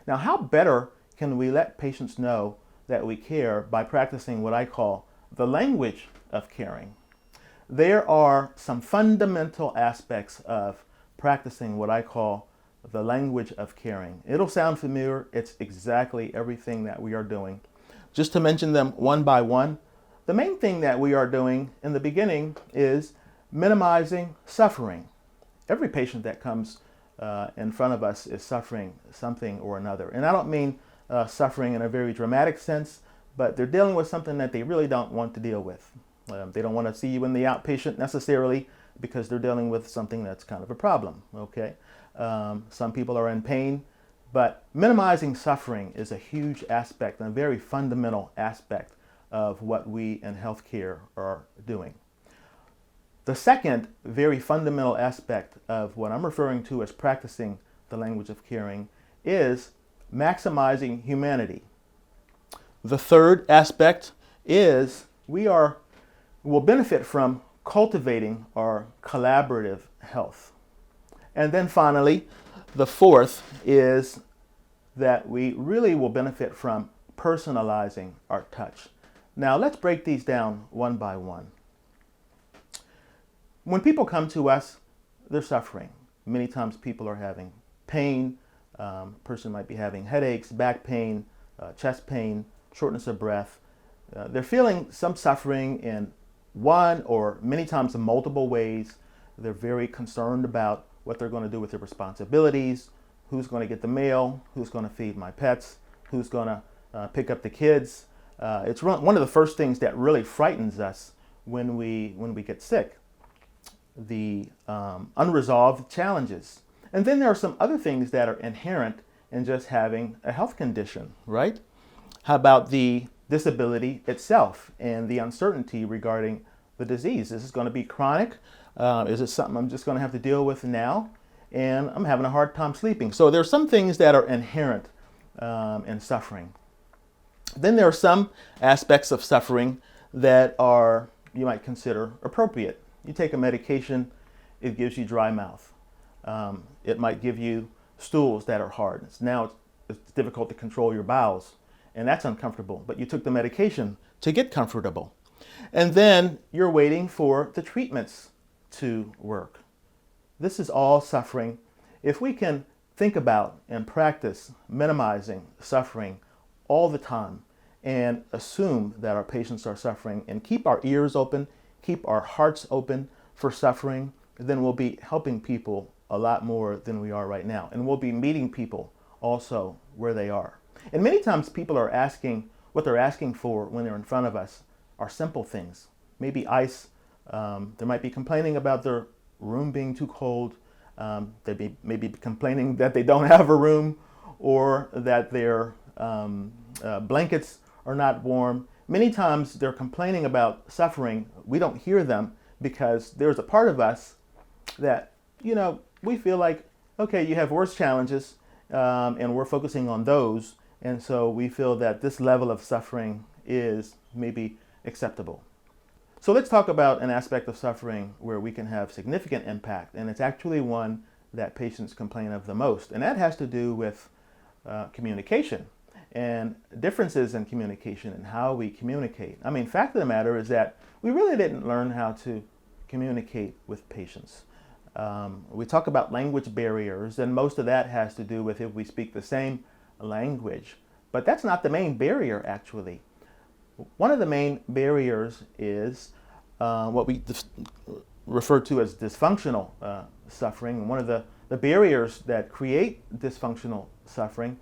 Now, how better can we let patients know that we care by practicing what I call the language of caring? There are some fundamental aspects of practicing what I call the language of caring. It'll sound familiar. It's exactly everything that we are doing. Just to mention them one by one, the main thing that we are doing in the beginning is minimizing suffering. Every patient that comes in front of us is suffering something or another. And I don't mean suffering in a very dramatic sense, but they're dealing with something that they really don't want to deal with. They don't want to see you in the outpatient necessarily because they're dealing with something that's kind of a problem, okay? Some people are in pain, but minimizing suffering is a huge aspect and a very fundamental aspect of what we in healthcare are doing. The second very fundamental aspect of what I'm referring to as practicing the language of caring is maximizing humanity. The third aspect is we will benefit from cultivating our collaborative health. And then finally, the fourth is that we really will benefit from personalizing our touch. Now let's break these down one by one. When people come to us, they're suffering. Many times people are having pain. Person might be having headaches, back pain, chest pain, shortness of breath. They're feeling some suffering in one or many times in multiple ways. They're very concerned about what they're going to do with their responsibilities, who's going to get the mail, who's going to feed my pets, who's going to pick up the kids. It's one of the first things that really frightens us when we get sick. The unresolved challenges. And then there are some other things that are inherent in just having a health condition, right? How about the disability itself and the uncertainty regarding the disease? Is this going to be chronic? Is it something I'm just going to have to deal with now? And I'm having a hard time sleeping. So there are some things that are inherent in suffering. Then there are some aspects of suffering that are, you might consider, appropriate. You take a medication, it gives you dry mouth. It might give you stools that are hard. Now it's difficult to control your bowels, and that's uncomfortable. But you took the medication to get comfortable. And then you're waiting for the treatments to work. This is all suffering. If we can think about and practice minimizing suffering all the time and assume that our patients are suffering and keep our ears open, keep our hearts open for suffering, then we'll be helping people a lot more than we are right now. And we'll be meeting people also where they are. And many times people are asking, what they're asking for when they're in front of us are simple things. Maybe ice. They might be complaining about their room being too cold. They may be complaining that they don't have a room or that their blankets are not warm. Many times they're complaining about suffering. We don't hear them because there's a part of us that, we feel like, okay, you have worse challenges and we're focusing on those. And so we feel that this level of suffering is maybe acceptable. So let's talk about an aspect of suffering where we can have significant impact. And it's actually one that patients complain of the most. And that has to do with communication and differences in communication and how we communicate. I mean, fact of the matter is that we really didn't learn how to communicate with patients. We talk about language barriers, and most of that has to do with if we speak the same language. But that's not the main barrier, actually. One of the main barriers is what we refer to as dysfunctional suffering. One of the barriers that create dysfunctional suffering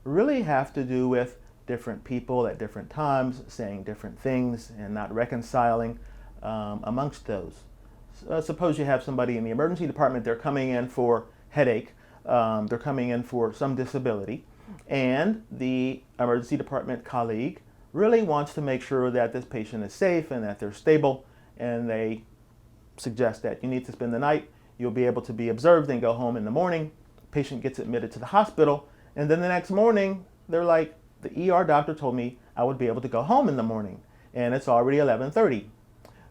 really have to do with different people at different times saying different things and not reconciling amongst those. Suppose you have somebody in the emergency department, they're coming in for headache, they're coming in for some disability, and the emergency department colleague really wants to make sure that this patient is safe and that they're stable, and they suggest that you need to spend the night, you'll be able to be observed and go home in the morning. Patient gets admitted to the hospital, and then the next morning, they're like, the ER doctor told me I would be able to go home in the morning, and it's already 11:30.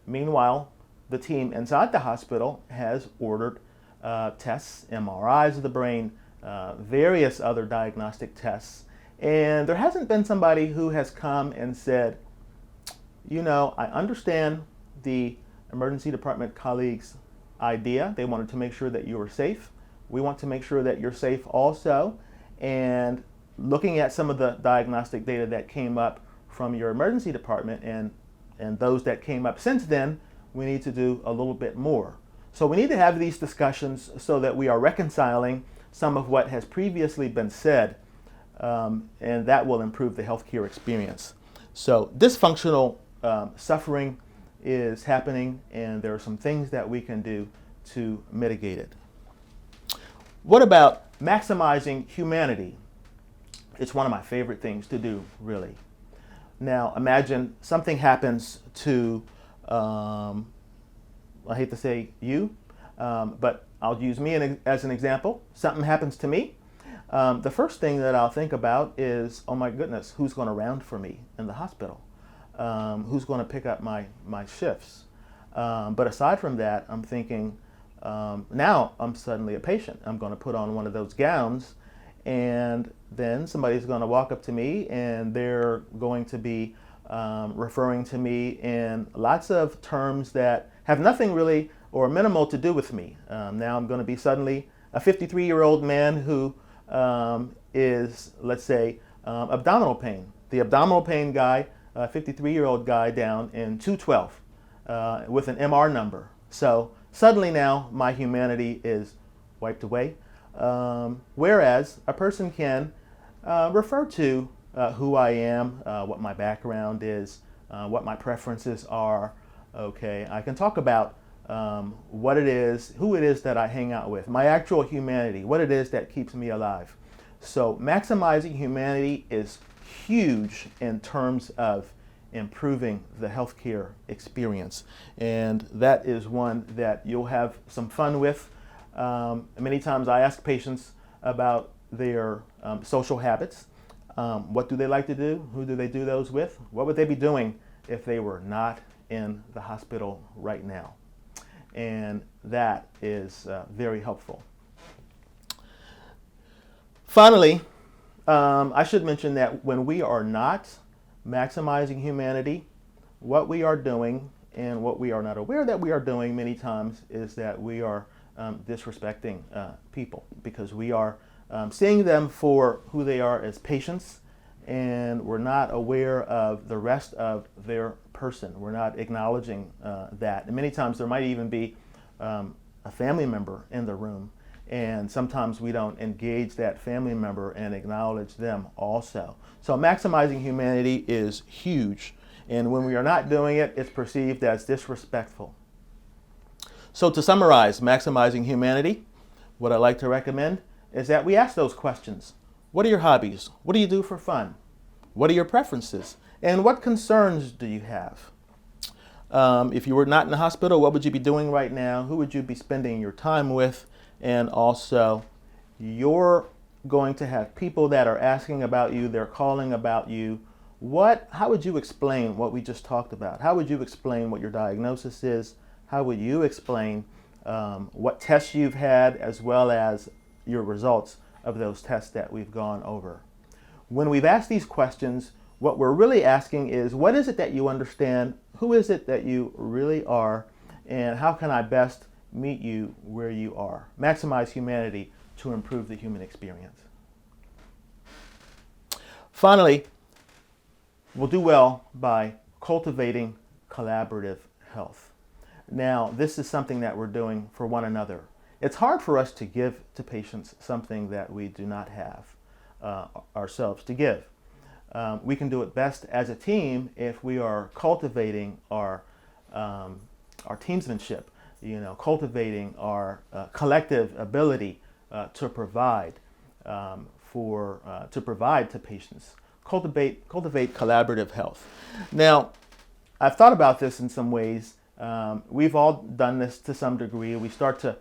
Meanwhile, the team inside the hospital has ordered tests, MRIs of the brain, various other diagnostic tests. And there hasn't been somebody who has come and said, you know, I understand the emergency department colleagues' idea. They wanted to make sure that you were safe. We want to make sure that you're safe also. And looking at some of the diagnostic data that came up from your emergency department and those that came up since then, we need to do a little bit more. So we need to have these discussions so that we are reconciling some of what has previously been said, and that will improve the healthcare experience. So dysfunctional suffering is happening, and there are some things that we can do to mitigate it. What about maximizing humanity? It's one of my favorite things to do, really. Now, imagine something happens to, I hate to say you, but I'll use me as an example. Something happens to me. The first thing that I'll think about is, oh my goodness, who's going to round for me in the hospital? Who's going to pick up my shifts? But aside from that, I'm thinking, now I'm suddenly a patient. I'm going to put on one of those gowns, and then somebody's going to walk up to me and they're going to be referring to me in lots of terms that have nothing really or minimal to do with me. Now I'm going to be suddenly a 53-year-old man who is, let's say, abdominal pain. The abdominal pain guy, 53-year-old guy down in 212 with an MR number. So suddenly now my humanity is wiped away. Whereas a person can refer to who I am, what my background is, what my preferences are. Okay, I can talk about what it is, who it is that I hang out with, my actual humanity, what it is that keeps me alive. So maximizing humanity is huge in terms of improving the healthcare experience, and that is one that you'll have some fun with. Many times I ask patients about their social habits. What do they like to do? Who do they do those with? What would they be doing if they were not in the hospital right now? And that is very helpful. Finally, I should mention that when we are not maximizing humanity, what we are doing and what we are not aware that we are doing many times is that we are disrespecting people, because we are seeing them for who they are as patients, and we're not aware of the rest of their person. We're not acknowledging that. And many times there might even be a family member in the room, and sometimes we don't engage that family member and acknowledge them also. So maximizing humanity is huge, and when we are not doing it, it's perceived as disrespectful. So to summarize maximizing humanity, what I like to recommend is that we ask those questions. What are your hobbies? What do you do for fun? What are your preferences? And what concerns do you have? If you were not in the hospital, what would you be doing right now? Who would you be spending your time with? And also, you're going to have people that are asking about you, they're calling about you. How would you explain what we just talked about? How would you explain what your diagnosis is? How would you explain what tests you've had, as well as your results of those tests that we've gone over? When we've asked these questions, what we're really asking is, what is it that you understand? Who is it that you really are? And how can I best meet you where you are? Maximize humanity to improve the human experience. Finally, we'll do well by cultivating collaborative health. Now, this is something that we're doing for one another. It's hard for us to give to patients something that we do not have ourselves to give. We can do it best as a team if we are cultivating our teamsmanship, cultivating our collective ability to provide to patients. Cultivate collaborative health. Now, I've thought about this in some ways. We've all done this to some degree. We start to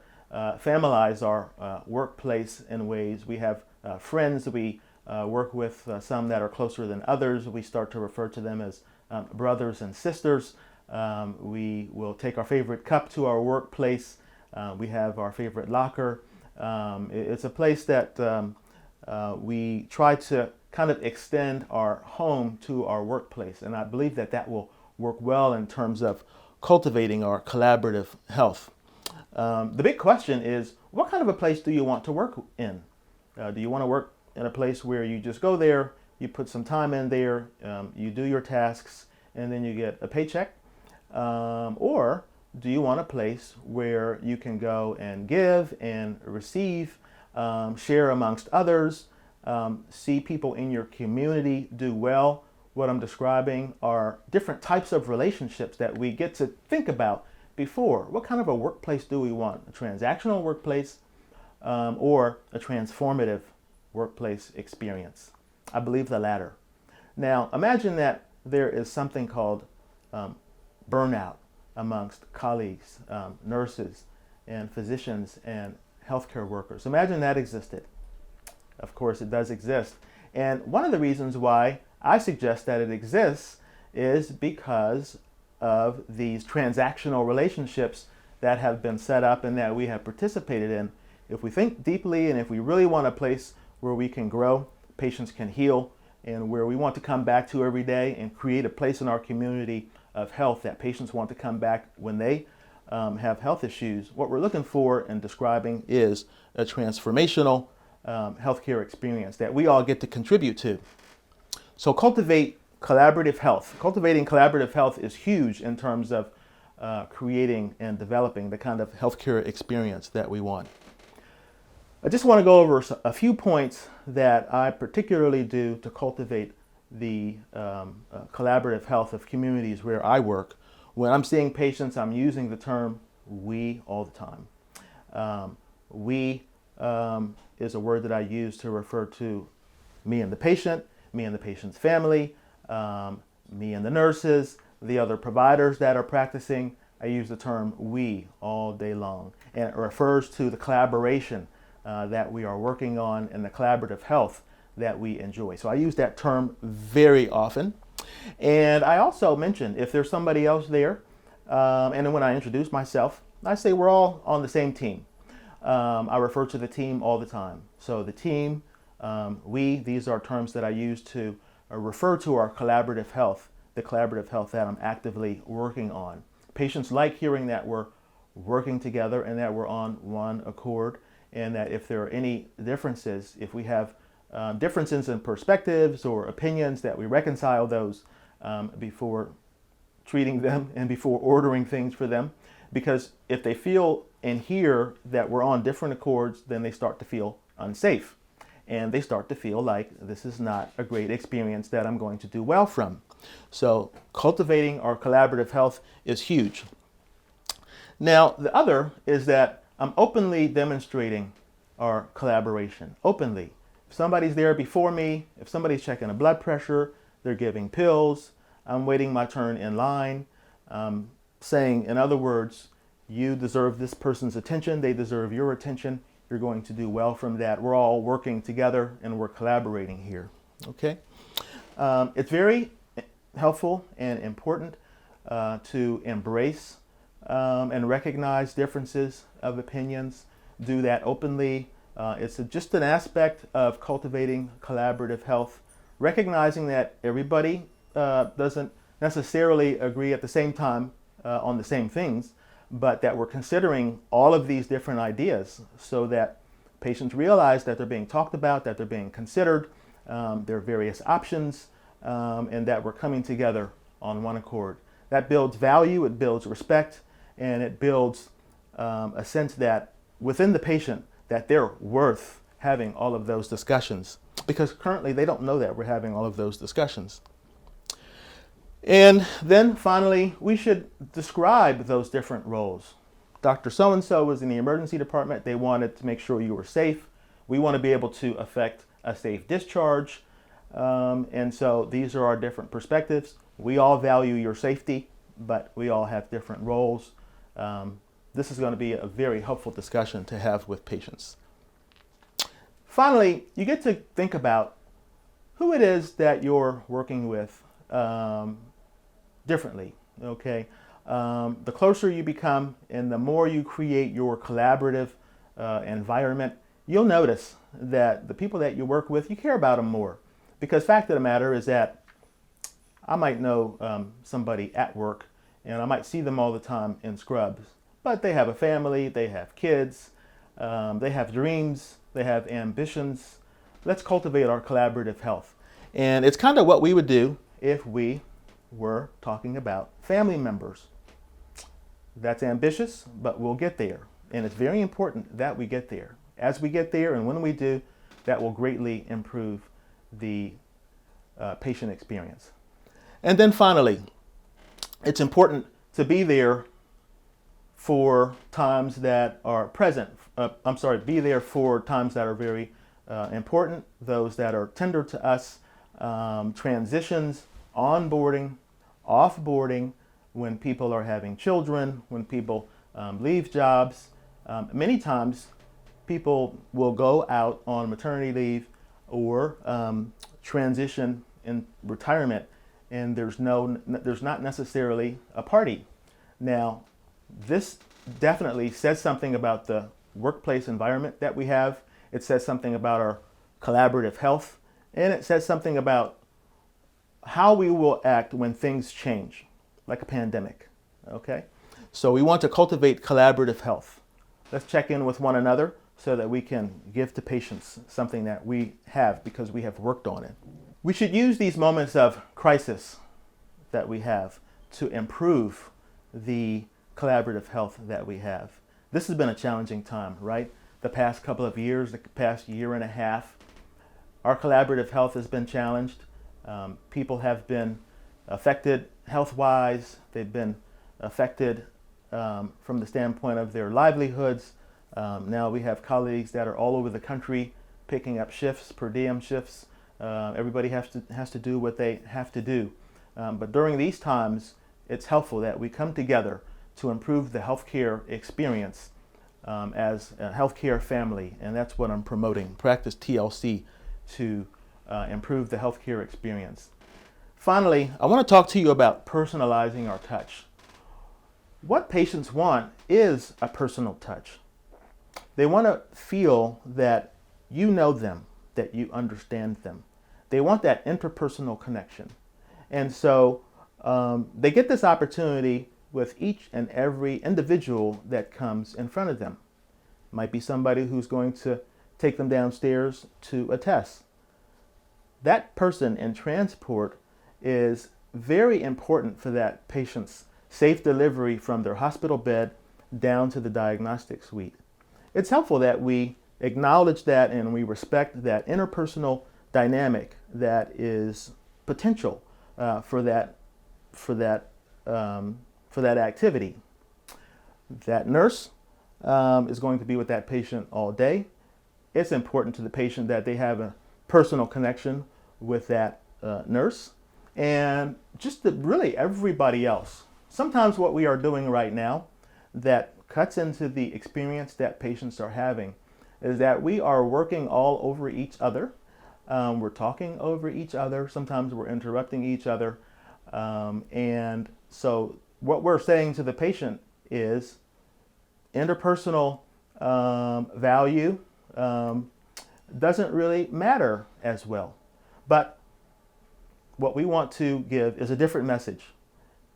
familiarize our workplace in ways. We have friends we work with, some that are closer than others. We start to refer to them as brothers and sisters. We will take our favorite cup to our workplace. We have our favorite locker. It's a place that we try to kind of extend our home to our workplace, and I believe that that will work well in terms of cultivating our collaborative health. The big question is, what kind of a place do you want to work in? Do you want to work in a place where you just go there, you put some time in there, you do your tasks, and then you get a paycheck? Or do you want a place where you can go and give and receive, share amongst others, see people in your community do well? What I'm describing are different types of relationships that we get to think about before. What kind of a workplace do we want? A transactional workplace or a transformative workplace experience? I believe the latter. Now, imagine that there is something called burnout amongst colleagues, nurses, and physicians and healthcare workers. Imagine that existed. Of course, it does exist. And one of the reasons why I suggest that it exists is because of these transactional relationships that have been set up and that we have participated in. If we think deeply and if we really want a place where we can grow, patients can heal, and where we want to come back to every day and create a place in our community of health that patients want to come back when they have health issues, what we're looking for and describing is a transformational healthcare experience that we all get to contribute to. So cultivate collaborative health. Cultivating collaborative health is huge in terms of creating and developing the kind of healthcare experience that we want. I just want to go over a few points that I particularly do to cultivate the collaborative health of communities where I work. When I'm seeing patients, I'm using the term we all the time. We is a word that I use to refer to me and the patient, me and the patient's family, me and the nurses, the other providers that are practicing. I use the term we all day long, and it refers to the collaboration that we are working on and the collaborative health that we enjoy. So I use that term very often. And I also mention if there's somebody else there, and then when I introduce myself, I say we're all on the same team. I refer to the team all the time. So the team, we, these are terms that I use to refer to our collaborative health, the collaborative health that I'm actively working on. Patients like hearing that we're working together and that we're on one accord, and that if there are any differences, if we have differences in perspectives or opinions, that we reconcile those before treating them and before ordering things for them. Because if they feel and hear that we're on different accords, then they start to feel unsafe. And they start to feel like this is not a great experience that I'm going to do well from. So cultivating our collaborative health is huge. Now, the other is that I'm openly demonstrating our collaboration, openly. If somebody's there before me, if somebody's checking a blood pressure, they're giving pills, I'm waiting my turn in line, saying, in other words, you deserve this person's attention, they deserve your attention, you're going to do well from that. We're all working together and we're collaborating here, okay? It's very helpful and important to embrace and recognize differences of opinions, do that openly. It's just an aspect of cultivating collaborative health, recognizing that everybody doesn't necessarily agree at the same time on the same things, but that we're considering all of these different ideas so that patients realize that they're being talked about, that they're being considered, there are various options, and that we're coming together on one accord. That builds value, it builds respect, and it builds a sense that within the patient that they're worth having all of those discussions, because currently they don't know that we're having all of those discussions. And then finally, we should describe those different roles. Dr. So-and-so was in the emergency department. They wanted to make sure you were safe. We want to be able to effect a safe discharge. And so these are our different perspectives. We all value your safety, but we all have different roles. This is going to be a very helpful discussion to have with patients. Finally, you get to think about who it is that you're working with differently, okay? The closer you become and the more you create your collaborative environment, you'll notice that the people that you work with, you care about them more. Because fact of the matter is that I might know somebody at work and I might see them all the time in scrubs, but they have a family, they have kids, they have dreams, they have ambitions. Let's cultivate our collaborative health. And it's kind of what we would do if we were talking about family members. That's ambitious, but we'll get there. And it's very important that we get there. As we get there and when we do, that will greatly improve the patient experience. And then finally, it's important to be there for times that are be there for times that are very important, those that are tender to us, transitions, onboarding, offboarding, when people are having children, when people leave jobs. Many times people will go out on maternity leave or transition in retirement, and there's not necessarily a party. Now, this definitely says something about the workplace environment that we have. It says something about our collaborative health, and it says something about how we will act when things change, like a pandemic, okay? So we want to cultivate collaborative health. Let's check in with one another so that we can give to patients something that we have because we have worked on it. We should use these moments of crisis that we have to improve the collaborative health that we have. This has been a challenging time, right? The past couple of years, the past year and a half, our collaborative health has been challenged. People have been affected health-wise. They've been affected from the standpoint of their livelihoods. Now we have colleagues that are all over the country picking up shifts, per diem shifts. Everybody has to do what they have to do. But during these times, it's helpful that we come together to improve the healthcare experience as a healthcare family, and that's what I'm promoting. Practice TLC to improve the healthcare experience. Finally, I want to talk to you about personalizing our touch. What patients want is a personal touch. They want to feel that you know them, that you understand them. They want that interpersonal connection. And so they get this opportunity with each and every individual that comes in front of them. It might be somebody who's going to take them downstairs to a test. That person in transport is very important for that patient's safe delivery from their hospital bed down to the diagnostic suite. It's helpful that we acknowledge that and we respect that interpersonal dynamic that is potential for that activity. That nurse is going to be with that patient all day. It's important to the patient that they have a personal connection with that nurse, and just really everybody else. Sometimes what we are doing right now that cuts into the experience that patients are having is that we are working all over each other. We're talking over each other. Sometimes we're interrupting each other. And so what we're saying to the patient is interpersonal value doesn't really matter as well. But what we want to give is a different message.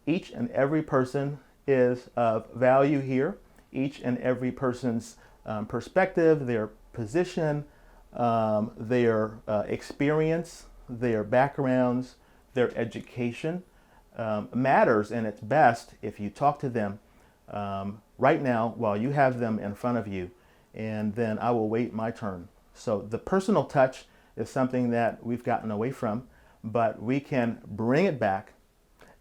Each and every person is of value here. Each and every person's perspective, their position, their experience, their backgrounds, their education matters, and it's best if you talk to them right now while you have them in front of you, and then I will wait my turn. So the personal touch is something that we've gotten away from, but we can bring it back,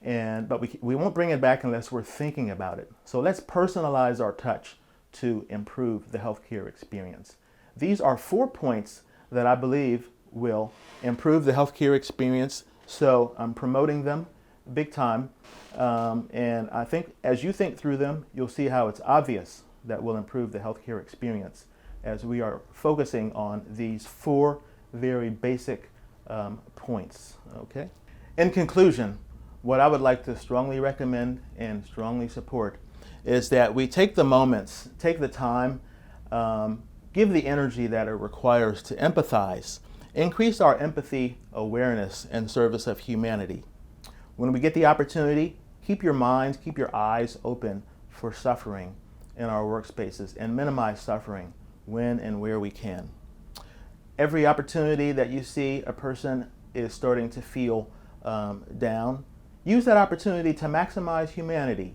but we won't bring it back unless we're thinking about it. So let's personalize our touch to improve the healthcare experience. These are 4 points that I believe will improve the healthcare experience, so I'm promoting them big time, and I think as you think through them, you'll see how it's obvious that will improve the healthcare experience as we are focusing on these 4 very basic points. Okay. In conclusion, what I would like to strongly recommend and strongly support is that we take the moments, take the time give the energy that it requires to empathize, increase our empathy awareness in service of humanity. When we get the opportunity, keep your minds, keep your eyes open for suffering in our workspaces and minimize suffering when and where we can. Every opportunity that you see a person is starting to feel down, use that opportunity to maximize humanity.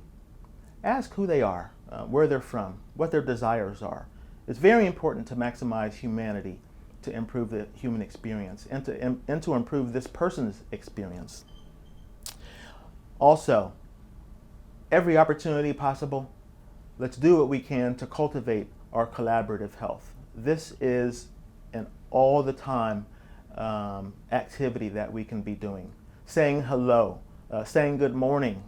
Ask who they are, where they're from, what their desires are. It's very important to maximize humanity to improve the human experience and to improve this person's experience. Also, every opportunity possible, let's do what we can to cultivate our collaborative health. This is an all the time activity that we can be doing. Saying hello, saying good morning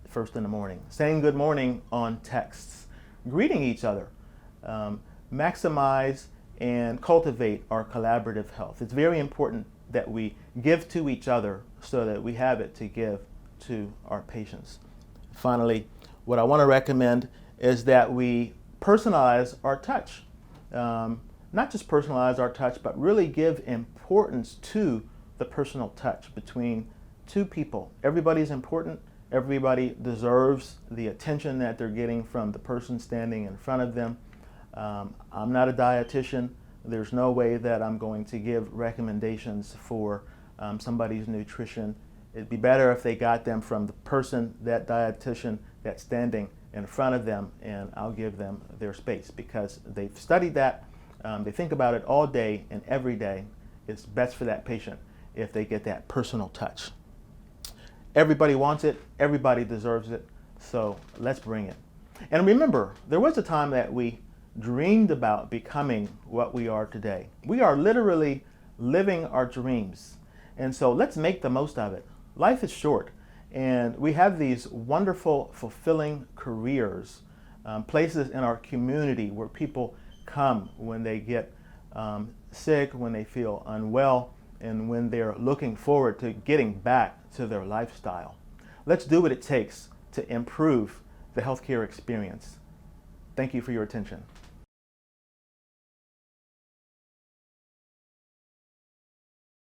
first in the morning, saying good morning on texts, greeting each other. Maximize and cultivate our collaborative health. It's very important that we give to each other so that we have it to give to our patients. Finally, what I want to recommend is that we personalize our touch. Not just personalize our touch, but really give importance to the personal touch between two people. Everybody's important. Everybody deserves the attention that they're getting from the person standing in front of them. I'm not a dietitian. There's no way that I'm going to give recommendations for somebody's nutrition. It'd be better if they got them from the person, that dietitian that's standing in front of them, and I'll give them their space because they've studied that. They think about it all day and every day. It's best for that patient if they get that personal touch. Everybody wants it. Everybody deserves it. So let's bring it. And remember, there was a time that we dreamed about becoming what we are today. We are literally living our dreams. And so let's make the most of it. Life is short, and we have these wonderful, fulfilling careers, places in our community where people come when they get sick, when they feel unwell, and when they're looking forward to getting back to their lifestyle. Let's do what it takes to improve the healthcare experience. Thank you for your attention.